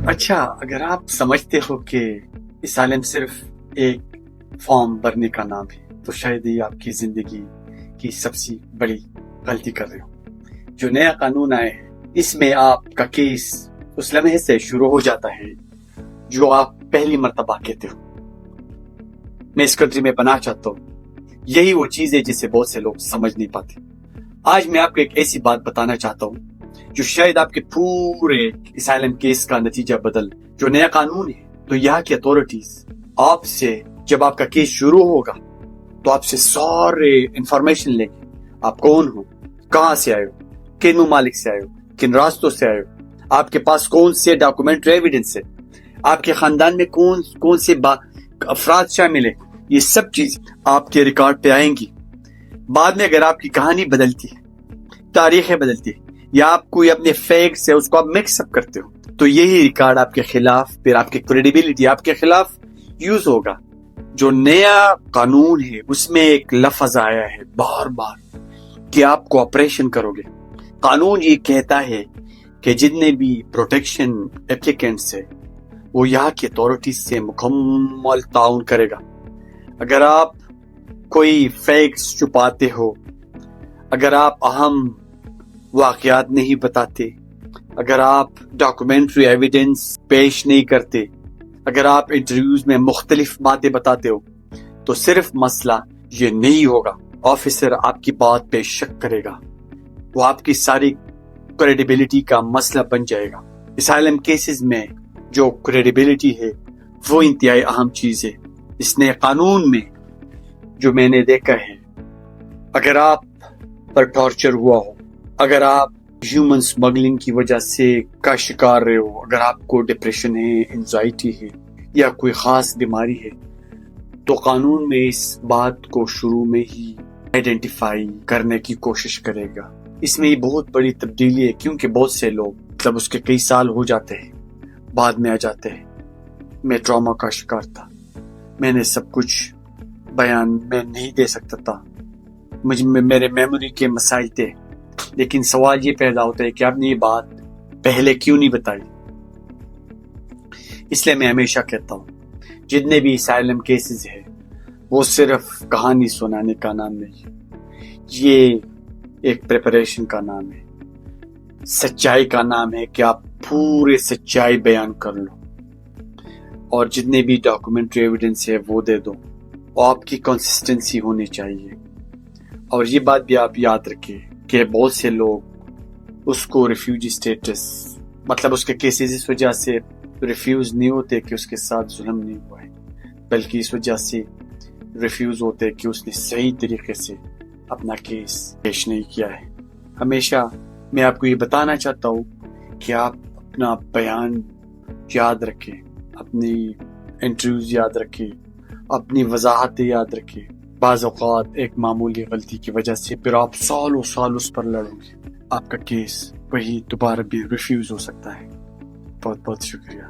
اچھا، اگر آپ سمجھتے ہو کہ اسائلم صرف ایک فارم بھرنے کا نام ہے تو شاید یہ آپ کی زندگی کی سب سے بڑی غلطی کر رہے ہو۔ جو نیا قانون آئے ہے اس میں آپ کا کیس اس لمحے سے شروع ہو جاتا ہے جو آپ پہلی مرتبہ کہتے ہو میں اس کنٹری میں بنا چاہتا ہوں۔ یہی وہ چیز ہے جسے بہت سے لوگ سمجھ نہیں پاتے۔ آج میں آپ کو ایک ایسی بات بتانا چاہتا ہوں جو شاید آپ کے پورے اسائلم کیس کا نتیجہ بدل۔ جو نیا قانون ہے تو یہاں کی اتھارٹیز آپ سے جب آپ کا کیس شروع ہوگا تو آپ سے سارے انفارمیشن لیں گے۔ آپ کون ہو، کہاں سے آئے ہو، کن ممالک سے آئے ہو، کن راستوں سے آئے ہو، آپ کے پاس کون سے ڈاکومنٹری ایویڈنس ہے، آپ کے خاندان میں کون سے افراد شامل ہیں۔ یہ سب چیز آپ کے ریکارڈ پہ آئیں گی۔ بعد میں اگر آپ کی کہانی بدلتی ہے، تاریخیں بدلتی ہے یا آپ کوئی اپنے فیکٹ سے اس کو آپ مکس اپ کرتے ہو تو یہی ریکارڈ آپ کے خلاف، پھر آپ کی کریڈیبلٹی آپ کے خلاف یوز ہوگا۔ جو نیا قانون ہے اس میں ایک لفظ آیا ہے بار بار کہ آپ کوآپریشن کرو گے۔ قانون یہ کہتا ہے کہ جتنے بھی پروٹیکشن اپلیکینٹس ہیں وہ یہاں کی اتھارٹیز سے مکمل تعاون کرے گا۔ اگر آپ کوئی فیکٹس چھپاتے ہو، اگر آپ اہم واقعات نہیں بتاتے، اگر آپ ڈاکومنٹری ایویڈنس پیش نہیں کرتے، اگر آپ انٹرویوز میں مختلف باتیں بتاتے ہو تو صرف مسئلہ یہ نہیں ہوگا، آفیسر آپ کی بات پہ شک کرے گا، وہ آپ کی ساری کریڈیبلٹی کا مسئلہ بن جائے گا۔ اسائلم کیسز میں جو کریڈیبلٹی ہے وہ انتہائی اہم چیز ہے۔ اس نئے قانون میں جو میں نے دیکھا ہے، اگر آپ پر ٹارچر ہوا ہو، اگر آپ ہیومن سمگلنگ کی وجہ سے کا شکار رہے ہو، اگر آپ کو ڈپریشن ہے، انزائٹی ہے یا کوئی خاص بیماری ہے تو قانون میں اس بات کو شروع میں ہی آئیڈینٹیفائی کرنے کی کوشش کرے گا۔ اس میں یہ بہت بڑی تبدیلی ہے کیونکہ بہت سے لوگ مطلب اس کے کئی سال ہو جاتے ہیں بعد میں آ جاتے ہیں میں ٹراما کا شکار تھا، میں نے سب کچھ بیان میں نہیں دے سکتا تھا، میرے میموری کے مسائل تھے، لیکن سوال یہ پیدا ہوتا ہے کہ آپ نے یہ بات پہلے کیوں نہیں بتائی۔ اس لیے میں ہمیشہ کہتا ہوں جتنے بھی اسائلم کیسز ہیں وہ صرف کہانی سنانے کا نام نہیں، یہ ایک پریپریشن کا نام ہے، سچائی کا نام ہے کہ آپ پورے سچائی بیان کر لو اور جتنے بھی ڈاکومنٹری ایویڈنس ہے وہ دے دو، اور آپ کی کنسسٹنسی ہونی چاہیے۔ اور یہ بات بھی آپ یاد رکھیں کہ بہت سے لوگ اس کو ریفیوجی سٹیٹس مطلب اس کے کیسز اس وجہ سے ریفیوز نہیں ہوتے کہ اس کے ساتھ ظلم نہیں ہوا ہے، بلکہ اس وجہ سے ریفیوز ہوتے کہ اس نے صحیح طریقے سے اپنا کیس پیش نہیں کیا ہے۔ ہمیشہ میں آپ کو یہ بتانا چاہتا ہوں کہ آپ اپنا بیان یاد رکھیں، اپنی انٹرویوز یاد رکھیں، اپنی وضاحتیں یاد رکھیں۔ بعض اوقات ایک معمولی غلطی کی وجہ سے پھر آپ سالوں سال اس پر لڑو گے، آپ کا کیس وہی دوبارہ بھی ریفیوز ہو سکتا ہے۔ بہت بہت شکریہ۔